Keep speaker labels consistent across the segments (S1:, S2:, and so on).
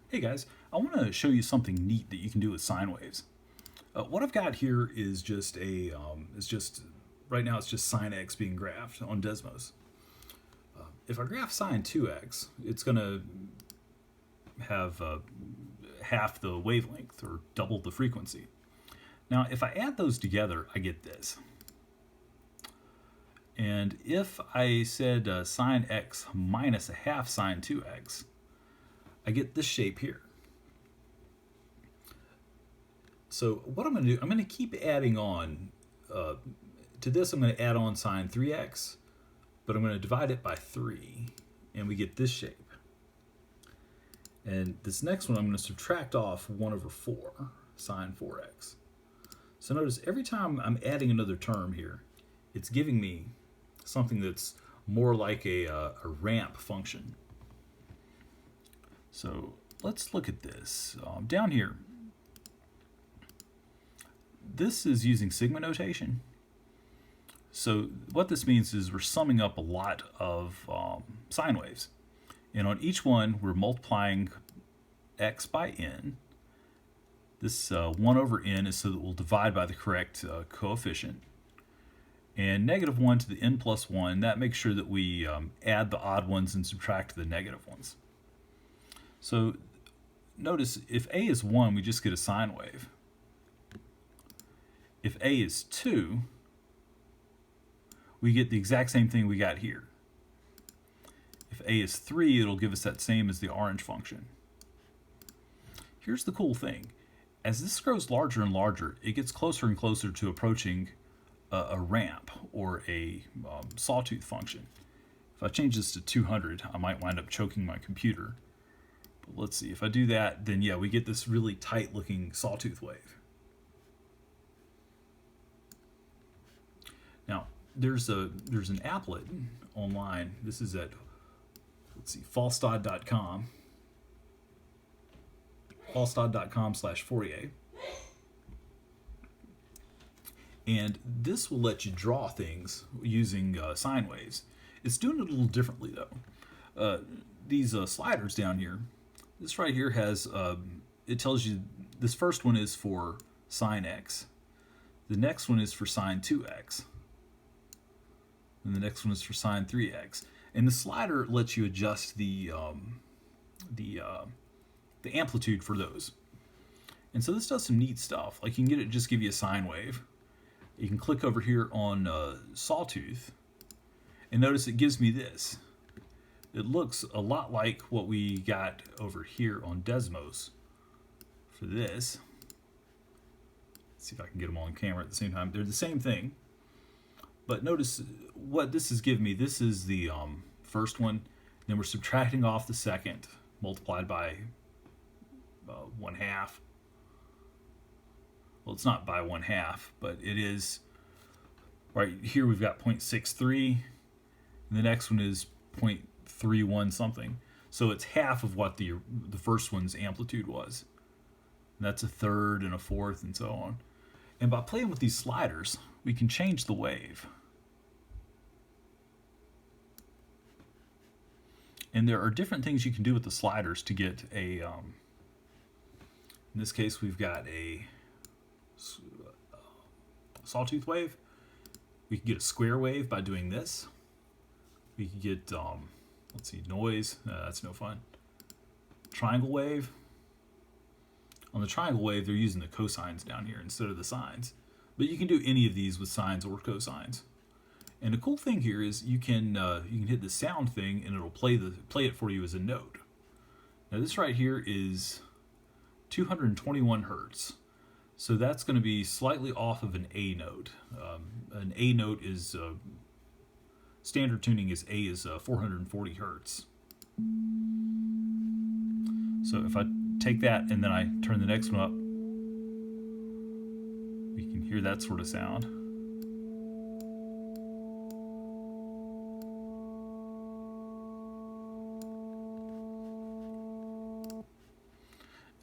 S1: Hey guys, I want to show you something neat that you can do with sine waves. What I've got here is just right now it's just sine x being graphed on Desmos. If I graph sine 2x, it's going to have half the wavelength or double the frequency. Now, if I add those together, I get this. And if I said sine x minus a half sine 2x, I get this shape here. So what I'm going to do, I'm going to keep adding on. To this, I'm going to add on sine 3x, but I'm going to divide it by 3, and we get this shape. And this next one, I'm going to subtract off 1 over 4, sine 4x. So notice every time I'm adding another term here, it's giving me something that's more like a ramp function. So let's look at this. Down here, this is using sigma notation. So what this means is we're summing up a lot of sine waves. And on each one, we're multiplying x by n. This 1 over n is so that we'll divide by the correct coefficient. And negative 1 to the n plus 1, that makes sure that we add the odd ones and subtract the negative ones. So notice if a is 1, we just get a sine wave. If a is 2, we get the exact same thing we got here. If a is 3, it'll give us that same as the orange function. Here's the cool thing. As this grows larger and larger, it gets closer and closer to approaching a ramp or a sawtooth function. If I change this to 200, I might wind up choking my computer. But let's see, if I do that, then yeah, we get this really tight looking sawtooth wave. Now, there's an applet online. This is at, let's see, falstad.com. falstad.com/fourier. And this will let you draw things using sine waves. It's doing it a little differently though. These sliders down here, this right here has, it tells you this first one is for sine x. The next one is for sine 2x. And the next one is for sine 3x. And the slider lets you adjust the amplitude for those. And so this does some neat stuff. Like you can get it just give you a sine wave. You can click over here on sawtooth, and notice it gives me this. It looks a lot like what we got over here on Desmos for this. Let's see if I can get them on camera at the same time. They're the same thing. But notice what this is giving me. This is the first one. Then we're subtracting off the second, multiplied by 1/2. Well, it's not by 1/2, but it is. Right here we've got 0.63, and the next one is 0.31 something. So it's half of what the first one's amplitude was. And that's a third and a fourth and so on. And by playing with these sliders, we can change the wave. And there are different things you can do with the sliders to get a, in this case we've got a sawtooth wave. We can get a square wave by doing this. We can get, let's see, noise, that's no fun. Triangle wave. On the triangle wave, they're using the cosines down here instead of the sines. But you can do any of these with sines or cosines. And the cool thing here is you can hit the sound thing and it'll play it for you as a note. Now this right here is 221 hertz. So that's going to be slightly off of an A note. An A note is, standard tuning is A is 440 hertz. So if I take that and then I turn the next one up, we can hear that sort of sound.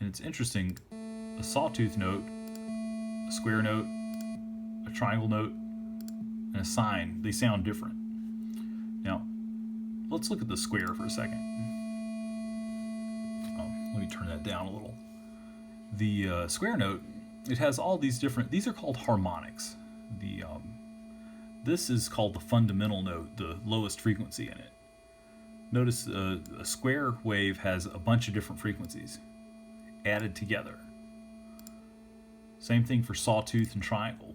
S1: And it's interesting, a sawtooth note, a square note, a triangle note, and a sine, they sound different. Now, let's look at the square for a second. Let me turn that down a little. The square note, it has all these different, these are called harmonics. This is called the fundamental note, the lowest frequency in it. Notice a square wave has a bunch of different frequencies added together. Same thing for sawtooth and triangle.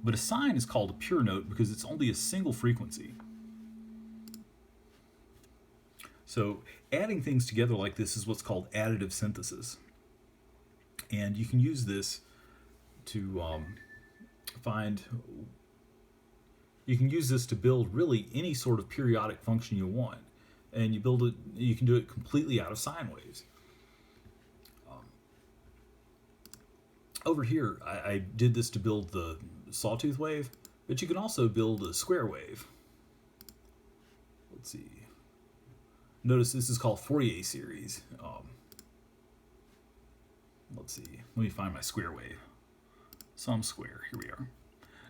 S1: But a sine is called a pure note because it's only a single frequency. So adding things together like this is what's called additive synthesis. And you can use this to you can use this to build really any sort of periodic function you want. And you can do it completely out of sine waves. Over here, I did this to build the sawtooth wave, but you can also build a square wave. Let's see. Notice this is called Fourier series. Let's see. Let me find my square wave. Some square. Here we are.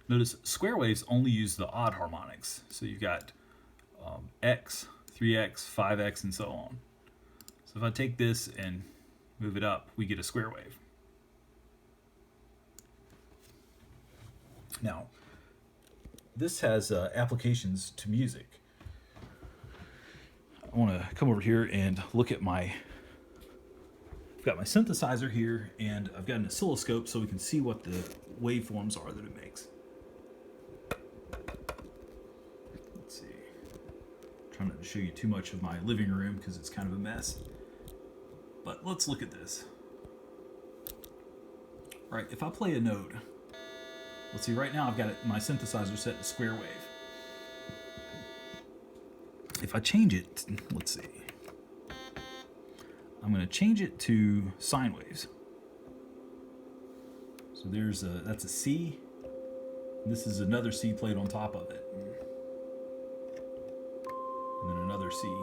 S1: Notice square waves only use the odd harmonics. So you've got x, 3x, 5x, and so on. So if I take this and move it up, we get a square wave. Now, this has applications to music. I want to come over here and look at I've got my synthesizer here, and I've got an oscilloscope so we can see what the waveforms are that it makes. Let's see. I'm trying not to show you too much of my living room because it's kind of a mess. But let's look at this. All right, if I play a note, let's see, right now I've got my synthesizer set to square wave. If I change it, let's see. I'm going to change it to sine waves. So that's a C. This is another C played on top of it. And then another C.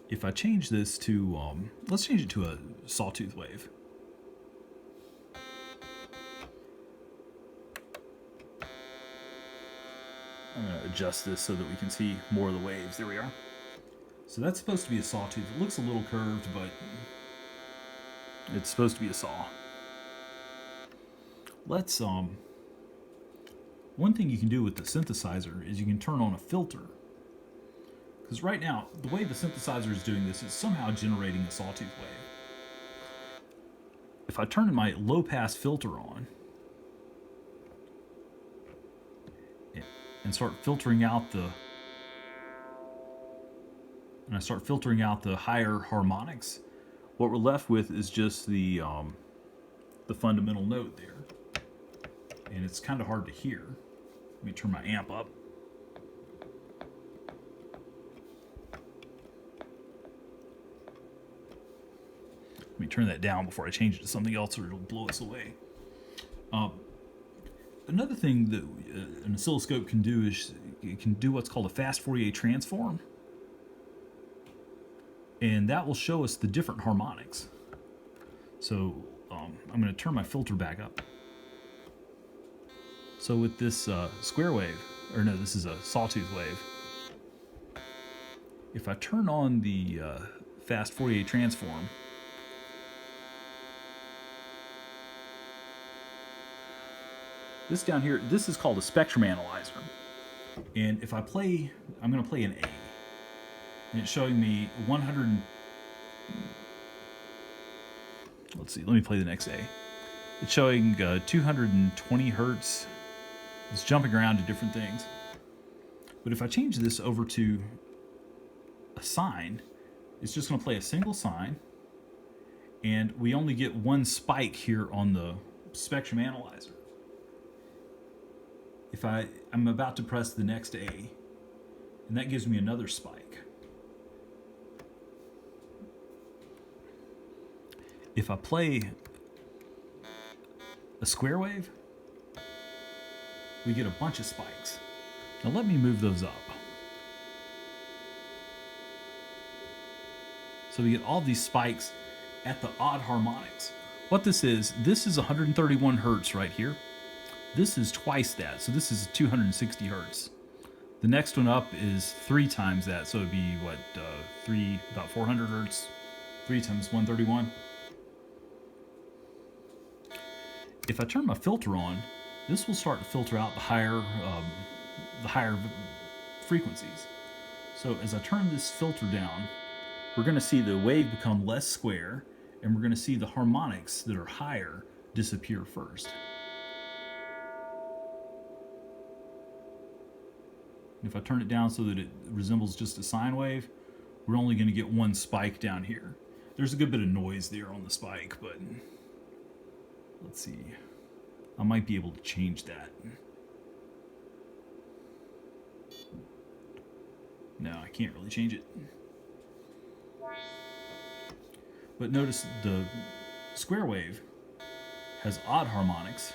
S1: If I change this to, let's change it to a sawtooth wave. I'm going to adjust this so that we can see more of the waves. There we are. So that's supposed to be a sawtooth. It looks a little curved, but it's supposed to be a saw. Let's, one thing you can do with the synthesizer is you can turn on a filter. Because right now, the way the synthesizer is doing this is somehow generating a sawtooth wave. If I turn my low-pass filter on, and start filtering out the higher harmonics, what we're left with is just the fundamental note there, and it's kind of hard to hear. Let me turn my amp up. Let me turn that down before I change it to something else, or it'll blow us away. Another thing that an oscilloscope can do is it can do what's called a fast Fourier transform. And that will show us the different harmonics. So I'm going to turn my filter back up. So with this square wave, or no, this is a sawtooth wave. If I turn on the fast Fourier transform, this down here, this is called a spectrum analyzer. And if I play, I'm going to play an A. And it's showing me 100. Let's see, let me play the next A. It's showing 220 hertz. It's jumping around to different things. But if I change this over to a sine, it's just going to play a single sine. And we only get one spike here on the spectrum analyzer. If I'm about to press the next A, and that gives me another spike. If I play a square wave, we get a bunch of spikes. Now let me move those up. So we get all these spikes at the odd harmonics. What this is 131 hertz right here. This is twice that, so this is 260 hertz. The next one up is 3 times that, so it'd be what, about 400 hertz, 3 times 131. If I turn my filter on, this will start to filter out the higher frequencies. So as I turn this filter down, we're going to see the wave become less square, and we're going to see the harmonics that are higher disappear first. And if I turn it down so that it resembles just a sine wave, we're only going to get one spike down here. There's a good bit of noise there on the spike, but let's see. I might be able to change that. No, I can't really change it. But notice the square wave has odd harmonics.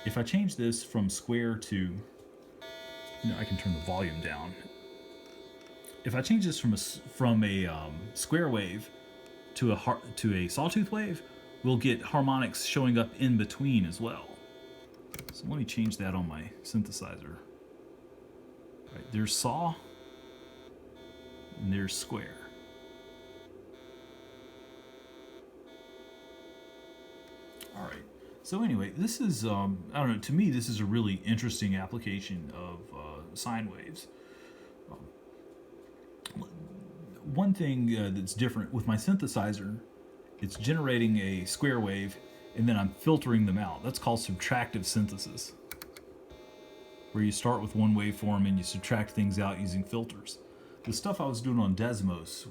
S1: If I change this from square to, I can turn the volume down. If I change this from a square wave to a sawtooth wave, we'll get harmonics showing up in between as well. So let me change that on my synthesizer. All right, there's saw, and there's square. All right. So anyway, this is I don't know. To me, this is a really interesting application of sine waves. One thing that's different with my synthesizer, it's generating a square wave, and then I'm filtering them out. That's called subtractive synthesis, where you start with one waveform and you subtract things out using filters. The stuff I was doing on Desmos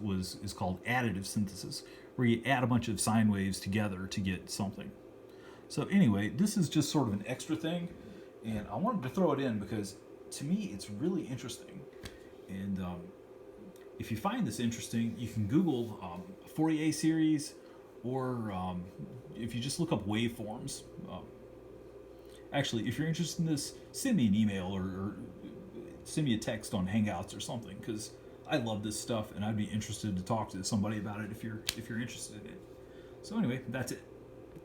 S1: is called additive synthesis, where you add a bunch of sine waves together to get something. So anyway, this is just sort of an extra thing, and I wanted to throw it in because to me it's really interesting. And if you find this interesting, you can Google Fourier series, or if you just look up waveforms. Actually, if you're interested in this, send me an email or send me a text on Hangouts or something, because I love this stuff and I'd be interested to talk to somebody about it if you're interested in it. So anyway, that's it.